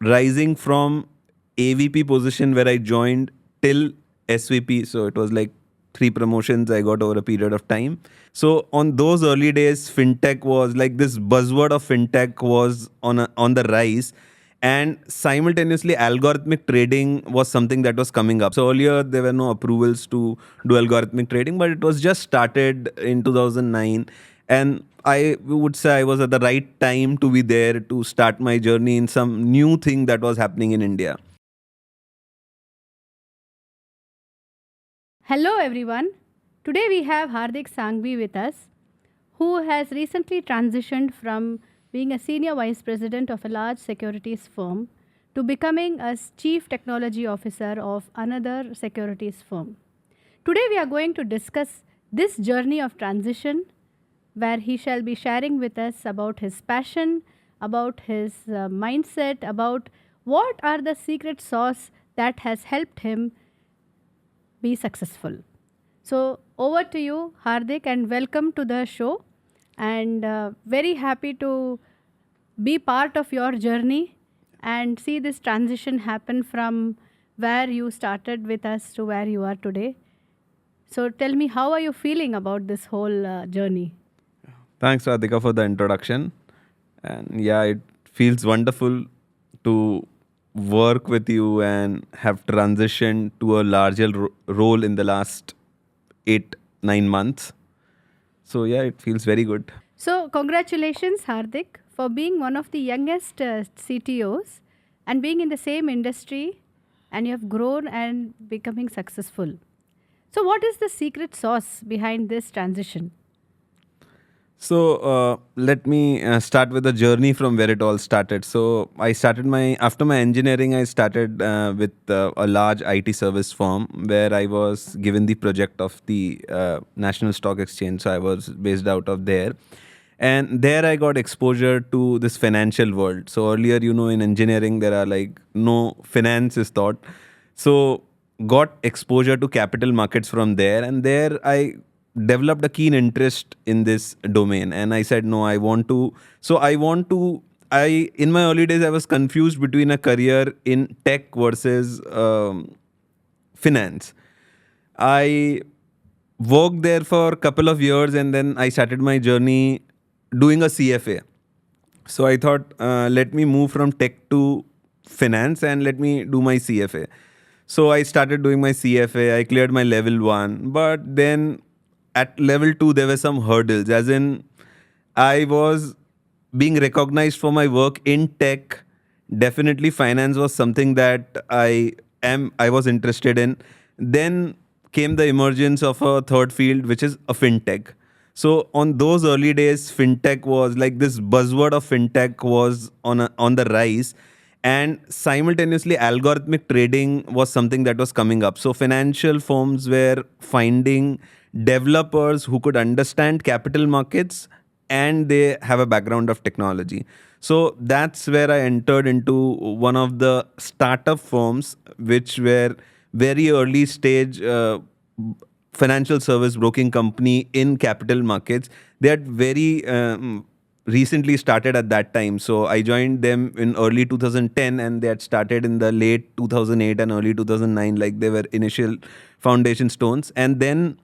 rising from AVP position where I joined till SVP. So it was like 3 promotions I got over a period of time. So on those early days, fintech was like this buzzword of fintech was on the rise, and simultaneously algorithmic trading was something that was coming up. So earlier there were no approvals to do algorithmic trading, but it was just started in 2009, and I would say I was at the right time to be there to start my journey in some new thing that was happening in India. Hello everyone. Today we have Hardik Sanghvi with us, who has recently transitioned from being a senior vice president of a large securities firm to becoming a chief technology officer of another securities firm. Today we are going to discuss this journey of transition where he shall be sharing with us about his passion, about his mindset, about what are the secret sauce that has helped him be successful. So, over to you, Hardik, and welcome to the show. And very happy to be part of your journey and see this transition happen from where you started with us to where you are today. So, tell me, how are you feeling about this whole journey? Thanks, Radhika, for the introduction. And yeah, it feels wonderful to work with you and have transitioned to a larger role in the last 8, 9 months. So yeah, it feels very good. So, congratulations, Hardik, for being one of the youngest CTOs and being in the same industry, and you have grown and becoming successful. So, what is the secret sauce behind this transition? So let me start with the journey from where it all started. So I started after my engineering, I started with a large IT service firm where I was given the project of the National Stock Exchange. So I was based out of there. And there I got exposure to this financial world. So earlier, in engineering, there are like no finance is taught. So got exposure to capital markets from there. And there I developed a keen interest in this domain, and I said no, I in my early days I was confused between a career in tech versus finance. I worked there for a couple of years, and then I started my journey doing a CFA. So I thought, let me move from tech to finance and let me do my CFA. So I started doing my CFA. I cleared my level 1, but then at level 2 there were some hurdles. As in, I was being recognized for my work in tech. Definitely, finance was something that I was interested in. Then came the emergence of a third field, which is a fintech. So on those early days, fintech was like this buzzword of fintech was on the rise, and simultaneously algorithmic trading was something that was coming up. So financial firms were finding developers who could understand capital markets and they have a background of technology. So that's where I entered into one of the startup firms, which were very early stage financial service broking company in capital markets. They had very recently started at that time. So I joined them in early 2010, and they had started in the late 2008 and early 2009. Like, they were initial foundation stones. And then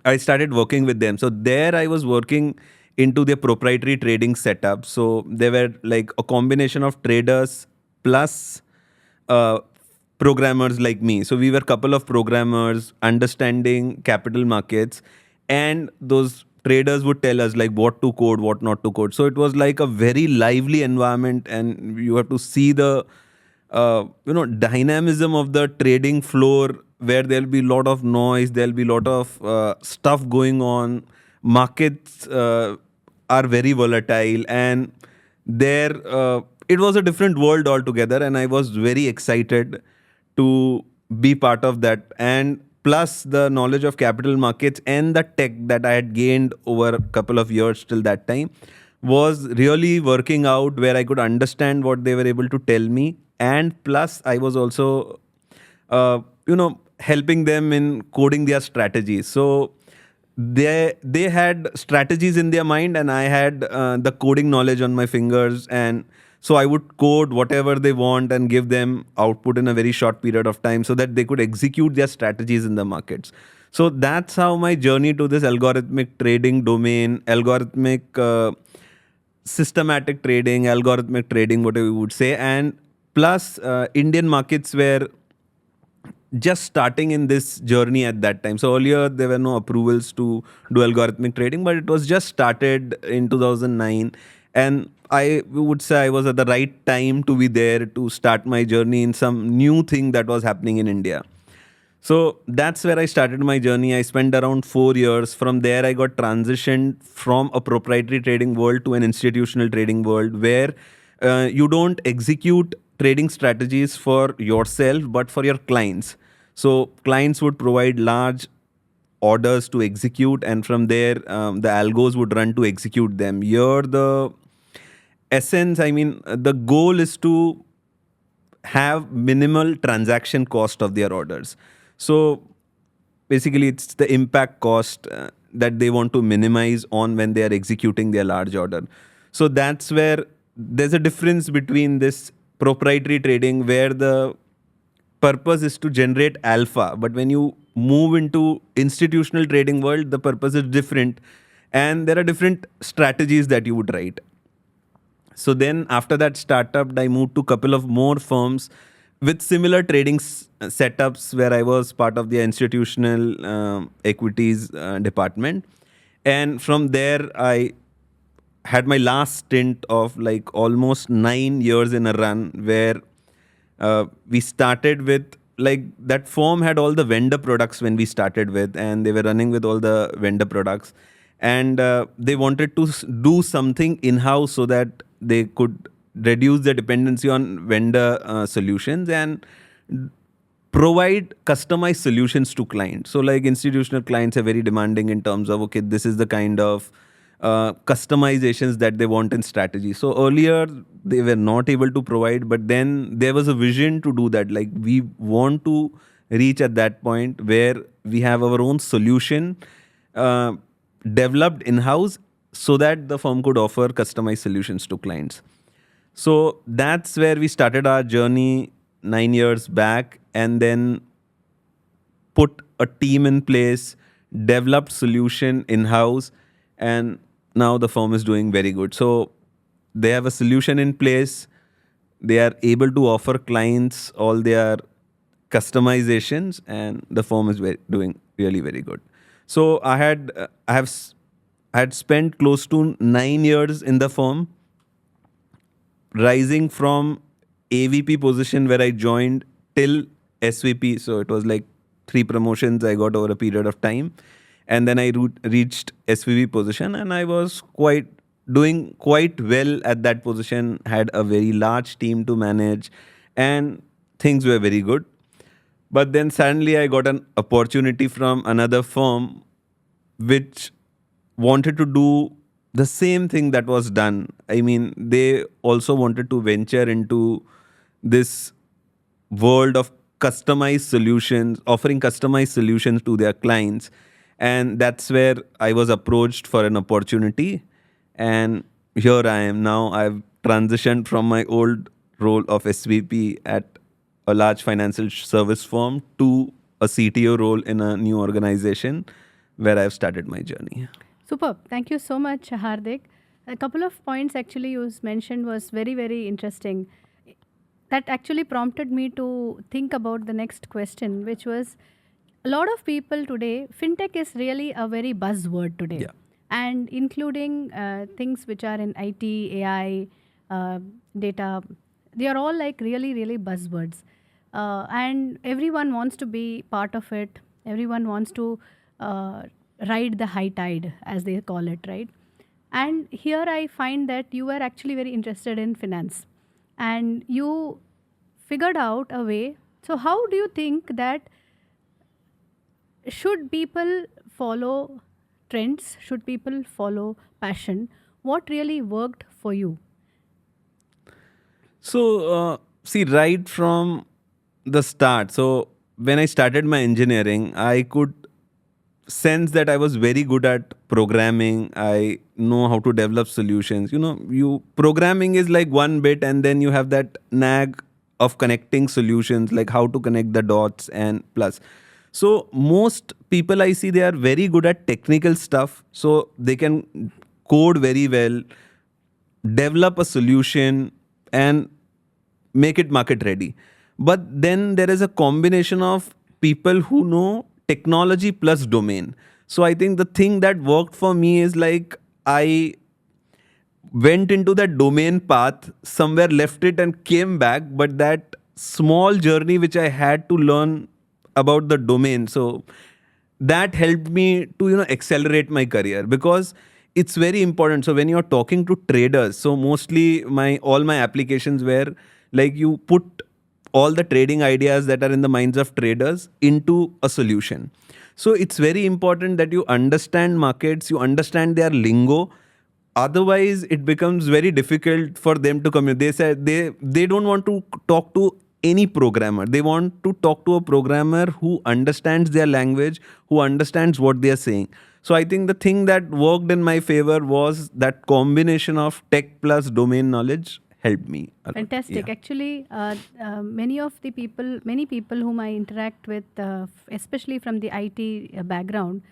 I started working with them. So there I was working into their proprietary trading setup. So they were like a combination of traders plus uh, programmers like me. So we were a couple of programmers understanding capital markets, and those traders would tell us like what to code, what not to code. So it was like a very lively environment, and you have to see the dynamism of the trading floor, where there'll be a lot of noise, there'll be a lot of stuff going on. Markets are very volatile, and there it was a different world altogether, and I was very excited to be part of that. And plus the knowledge of capital markets and the tech that I had gained over a couple of years till that time was really working out, where I could understand what they were able to tell me. And plus I was also helping them in coding their strategies. So they had strategies in their mind, and I had the coding knowledge on my fingers. And So I would code whatever they want and give them output in a very short period of time so that they could execute their strategies in the markets. So that's how my journey to this algorithmic trading domain, systematic trading, algorithmic trading, whatever you would say, and plus Indian markets were just starting in this journey at that time. So earlier there were no approvals to do algorithmic trading, but it was just started in 2009, and I would say I was at the right time to be there to start my journey in some new thing that was happening in India. So that's where I started my journey. I spent around 4 years. From there, I got transitioned from a proprietary trading world to an institutional trading world where you don't execute trading strategies for yourself, but for your clients. So clients would provide large orders to execute, and from there, the algos would run to execute them. Here, the essence, the goal is to have minimal transaction cost of their orders. So basically, it's the impact cost that they want to minimize on when they are executing their large order. So that's where there's a difference between this proprietary trading where the purpose is to generate alpha, but when you move into institutional trading world, the purpose is different, and there are different strategies that you would write. So then after that startup, I moved to a couple of more firms with similar trading setups where I was part of the institutional equities department. And from there, I had my last stint of like almost 9 years in a run where we started with like that firm had all the vendor products when we started with, and they were running with all the vendor products, and they wanted to do something in-house so that they could reduce the dependency on vendor solutions and provide customized solutions to clients. So like institutional clients are very demanding in terms of, okay, this is the kind of customizations that they want in strategy. So earlier they were not able to provide, but then there was a vision to do that. Like we want to reach at that point where we have our own solution developed in-house so that the firm could offer customized solutions to clients. So that's where we started our journey 9 years back, and then put a team in place, developed solution in-house, and now the firm is doing very good. So they have a solution in place. They are able to offer clients all their customizations, and the firm is doing really very good. So I had spent close to 9 years in the firm, rising from AVP position where I joined till SVP. So it was like 3 promotions I got over a period of time. And then I reached SVP position, and I was doing quite well at that position, had a very large team to manage, and things were very good. But then suddenly I got an opportunity from another firm which wanted to do the same thing that was done. They also wanted to venture into this world of customized solutions, offering customized solutions to their clients. And that's where I was approached for an opportunity. And here I am now. I've transitioned from my old role of SVP at a large financial service firm to a CTO role in a new organization where I've started my journey. Superb. Thank you so much, Hardik. A couple of points actually you mentioned was very, very interesting. That actually prompted me to think about the next question, which was a lot of people today, fintech is really a very buzzword today. Yeah. And including things which are in IT, AI, data, they are all like really, really buzzwords. And everyone wants to be part of it. Everyone wants to ride the high tide, as they call it, right? And here I find that you were actually very interested in finance, and you figured out a way. So, how do you think that should people follow trends? Should people follow passion? What really worked for you? So, see, right from the start, so when I started my engineering, I could sense that I was very good at programming. I know how to develop solutions. You programming is like one bit, and then you have that nag of connecting solutions, like how to connect the dots and plus. So most people I see, they are very good at technical stuff. So they can code very well, develop a solution, and make it market ready. But then there is a combination of people who know technology plus domain. So I think the thing that worked for me is like I went into that domain path, somewhere left it and came back, but that small journey which I had to learn about the domain, so that helped me to accelerate my career, because it's very important. So when you're talking to traders, so mostly my all my applications were like, you put all the trading ideas that are in the minds of traders into a solution. So it's very important that you understand markets, you understand their lingo. Otherwise it becomes very difficult for them to communicate. They said they don't want to talk to any programmer. They want to talk to a programmer who understands their language, who understands what they are saying. So I think the thing that worked in my favor was that combination of tech plus domain knowledge helped me a lot. Fantastic. Yeah. Actually, many people whom I interact with, especially from the IT background,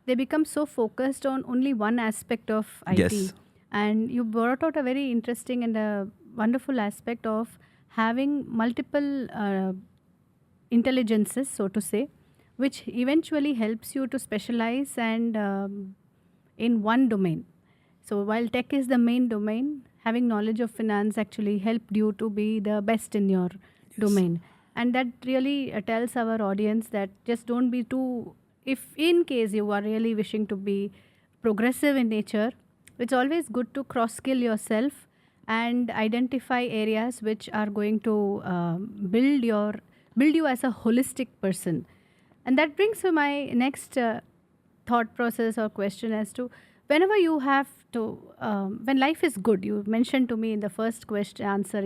they become so focused on only one aspect of IT. Yes. And you brought out a very interesting and a wonderful aspect of having multiple intelligences, so to say, which eventually helps you to specialize and in one domain. So while tech is the main domain, having knowledge of finance actually helped you to be the best in your domain. And that really tells our audience that just don't be too, if in case you are really wishing to be progressive in nature, it's always good to cross skill yourself and identify areas which are going to build you as a holistic person. And that brings to my next thought process or question as to, whenever you have to when life is good, you mentioned to me in the first question answer,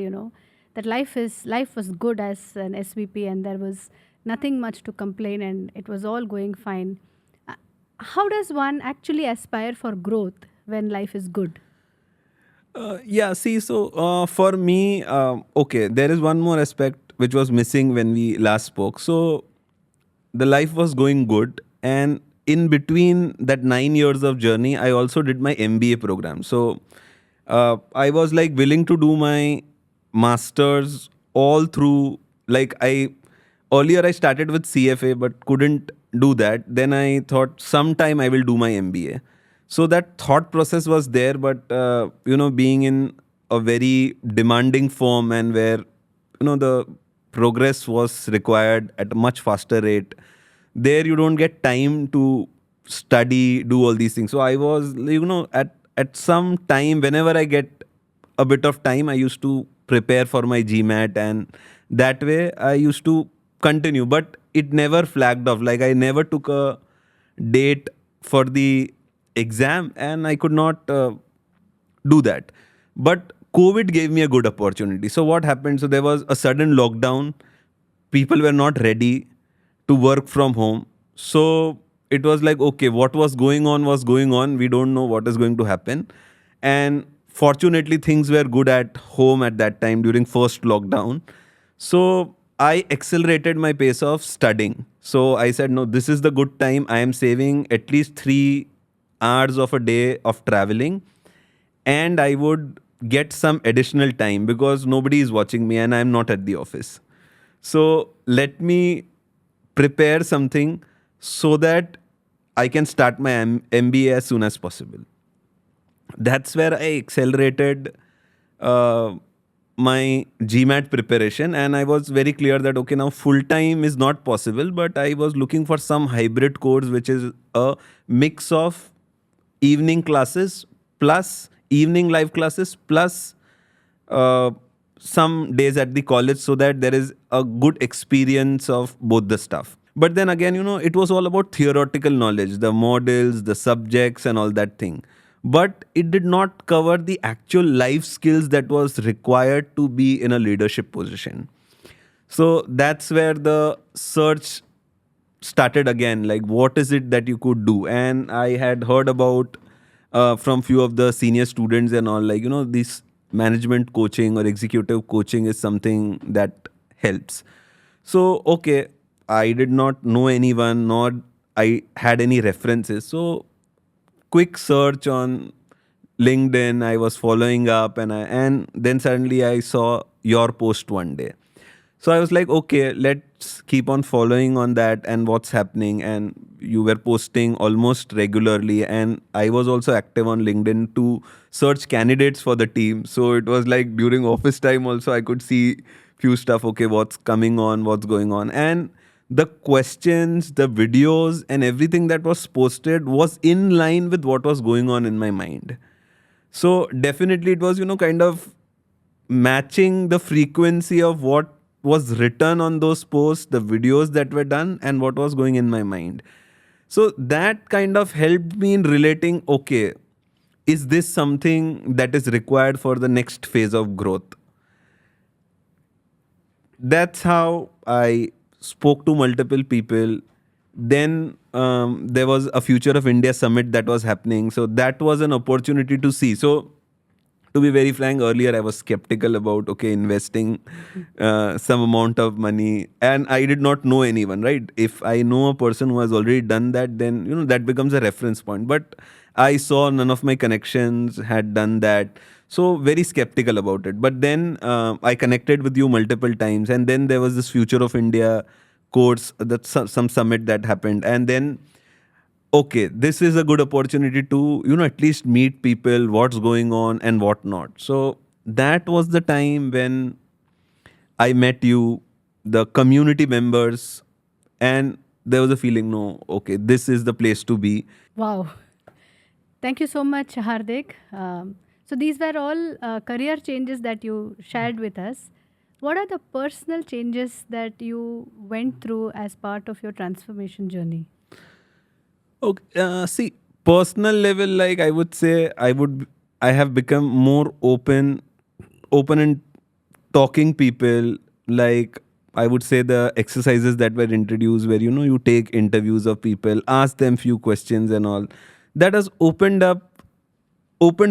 that life was good as an SVP, and there was nothing much to complain, and it was all going fine. Uh, how does one actually aspire for growth when life is good? Yeah, see, so for me, okay, there is one more aspect which was missing when we last spoke. So the life was going good, and in between that 9 years of journey, I also did my MBA program. So I was like willing to do my masters all through. Like, I earlier I started with CFA but couldn't do that. Then I thought sometime I will do my MBA. So that thought process was there, but being in a very demanding firm, and where the progress was required at a much faster rate, there you don't get time to study, do all these things. So I was, at some time, whenever I get a bit of time, I used to prepare for my GMAT, and that way I used to continue. But it never flagged off. Like, I never took a date for the exam, and I could not do that. But COVID gave me a good opportunity. So what happened? So there was a sudden lockdown. People were not ready to work from home. So it was like, okay, what was going on was going on. We don't know what is going to happen. And fortunately, things were good at home at that time during first lockdown. So I accelerated my pace of studying. So I said, no, this is the good time. I am saving at least 3 hours of a day of traveling, and I would get some additional time because nobody is watching me and I'm not at the office. So let me prepare something so that I can start my MBA as soon as possible. That's where I accelerated my GMAT preparation, and I was very clear that okay, now full time is not possible, but I was looking for some hybrid course which is a mix of evening classes plus evening live classes plus some days at the college, so that there is a good experience of both the stuff. But then again, it was all about theoretical knowledge, the models, the subjects, and all that thing. But it did not cover the actual life skills that was required to be in a leadership position. So that's where the search started again, like what is it that you could do. And I had heard about from few of the senior students and all, like, this management coaching or executive coaching is something that helps. So okay, I did not know anyone, nor I had any references. So quick search on LinkedIn, I was following up, and then suddenly I saw your post one day. So I was like, okay, let's keep on following on that and what's happening. And you were posting almost regularly, and I was also active on LinkedIn to search candidates for the team. So it was like during office time also I could see few stuff. Okay, what's coming on, what's going on, and the questions, the videos, and everything that was posted was in line with what was going on in my mind. So definitely it was, kind of matching the frequency of what was written on those posts, the videos that were done, and what was going in my mind. So that kind of helped me in relating, okay, is this something that is required for the next phase of growth? That's how I spoke to multiple people. Then there was a Future of India summit that was happening. So that was an opportunity to see. So to be very frank, earlier I was skeptical about, okay, investing some amount of money, and I did not know anyone, right? If I know a person who has already done that, then that becomes a reference point. But I saw none of my connections had done that, so very skeptical about it. But then I connected with you multiple times, and then there was this Future of India course, that some summit that happened, and then okay, this is a good opportunity to, at least meet people, what's going on and what not. So that was the time when I met you, the community members, and there was a feeling, no, okay, this is the place to be. Wow. Thank you so much, Hardik. So these were all career changes that you shared with us. What are the personal changes that you went through as part of your transformation journey? Okay, see, personal level, like I would say, I have become more open and talking people. Like I would say, the exercises that were introduced, where you take interviews of people, ask them few questions and all, that has opened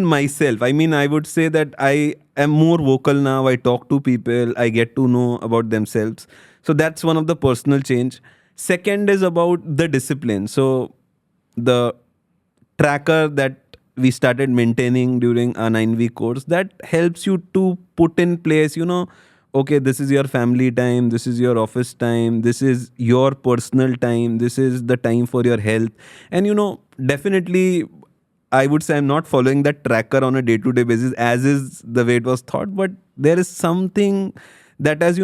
myself. I mean, I would say that I am more vocal now. I talk to people, I get to know about themselves. So that's one of the personal change. Second is about the discipline. So the tracker that we started maintaining during a 9-week course, that helps you to put in place, okay, this is your family time, this is your office time, this is your personal time, this is the time for your health. And definitely I would say I'm not following that tracker on a day-to-day basis as is the way it was thought, but there is something that has,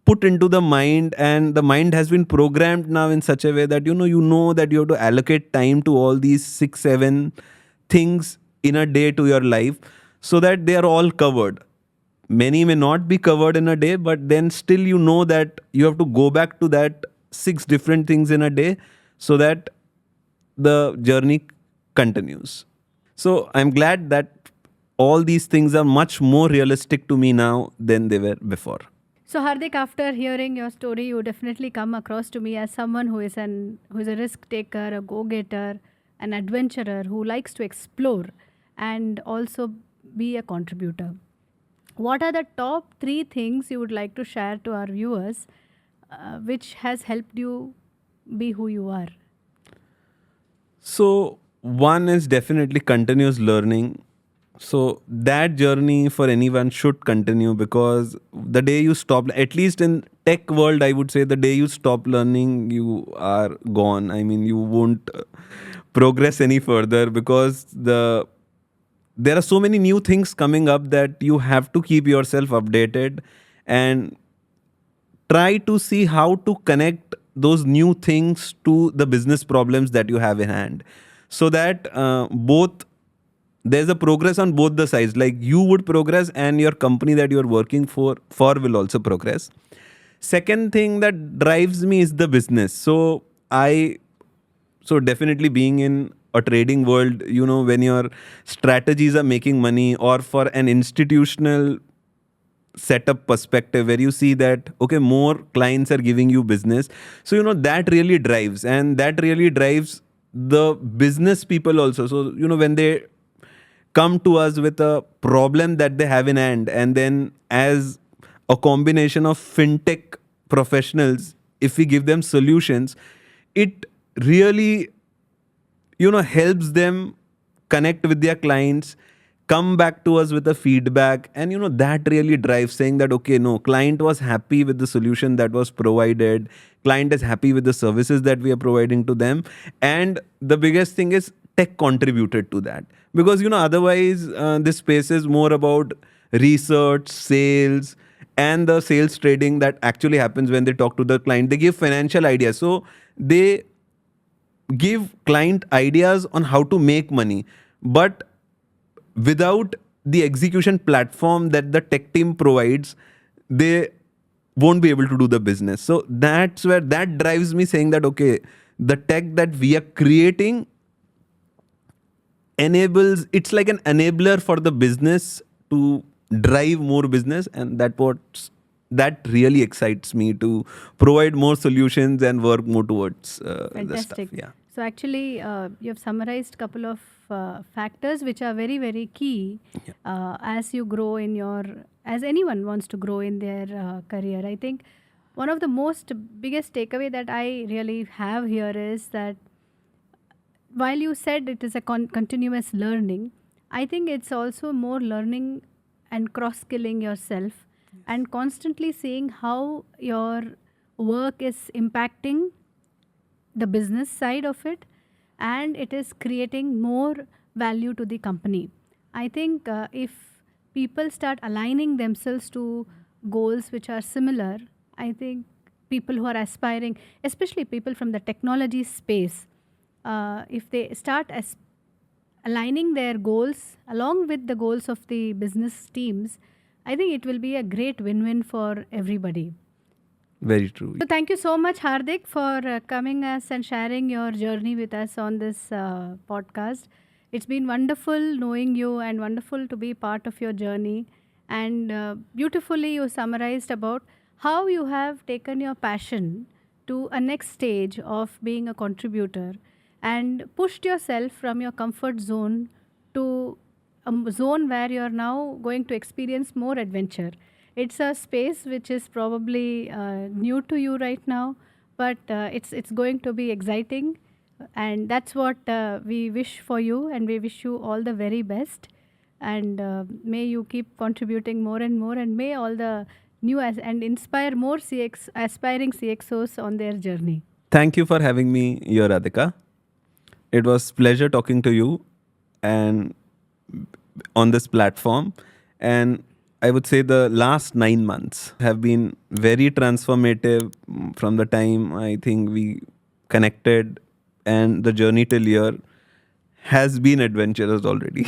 put into the mind, and the mind has been programmed now in such a way that you know that you have to allocate time to all these 6 7 things in a day to your life, so that they are all covered. Many may not be covered in a day, but then still that you have to go back to that 6 different things in a day, so that the journey continues. So I'm glad that all these things are much more realistic to me now than they were before. So Hardik, after hearing your story, you definitely come across to me as someone who is a risk taker, a go-getter, an adventurer who likes to explore and also be a contributor. What are the top 3 things you would like to share to our viewers, which has helped you be who you are? So one is definitely continuous learning. So that journey for anyone should continue, because the day you stop, at least in tech world, I would say the day you stop learning, you are gone. I mean, you won't progress any further, because there are so many new things coming up that you have to keep yourself updated and try to see how to connect those new things to the business problems that you have in hand, so that both there's a progress on both the sides, like you would progress and your company that you're working for will also progress. Second thing that drives me is the business. So definitely being in a trading world, when your strategies are making money, or for an institutional setup perspective where you see that, okay, more clients are giving you business. So, that really drives, and that really drives the business people also. So, when they come to us with a problem that they have in hand, and then as a combination of fintech professionals, if we give them solutions, it really helps them connect with their clients, come back to us with a feedback, and that really drives, saying that, okay, no, client was happy with the solution that was provided, client is happy with the services that we are providing to them. And the biggest thing is tech contributed to that, because otherwise this space is more about research, sales, and the sales trading that actually happens when they talk to the client. They give financial ideas, so they give client ideas on how to make money, but without the execution platform that the tech team provides, they won't be able to do the business. So that's where that drives me, saying that, okay, the tech that we are creating enables, it's like an enabler for the business to drive more business, and that really excites me to provide more solutions and work more towards the stuff. Fantastic. Yeah. So actually, you have summarized a couple of factors which are very, very key as you grow in as anyone wants to grow in their career. I think one of the most biggest takeaway that I really have here is that while you said it is a continuous learning, I think it's also more learning and cross skilling yourself and constantly seeing how your work is impacting the business side of it, and it is creating more value to the company. I think if people start aligning themselves to goals which are similar, I think people who are aspiring, especially people from the technology space, if they start aligning their goals along with the goals of the business teams, I think it will be a great win-win for everybody. Very true. So thank you so much, Hardik, for coming us and sharing your journey with us on this podcast. It's been wonderful knowing you and wonderful to be part of your journey. And beautifully you summarized about how you have taken your passion to a next stage of being a contributor and pushed yourself from your comfort zone to a zone where you're now going to experience more adventure. It's a space which is probably new to you right now, but it's going to be exciting, and that's what we wish for you, and we wish you all the very best. And may you keep contributing more and more, and may all the and inspire more aspiring CXOs on their journey. Thank you for having me here, Radhika. It was pleasure talking to you and on this platform. And I would say the last 9 months have been very transformative from the time I think we connected, and the journey till here has been adventurous already.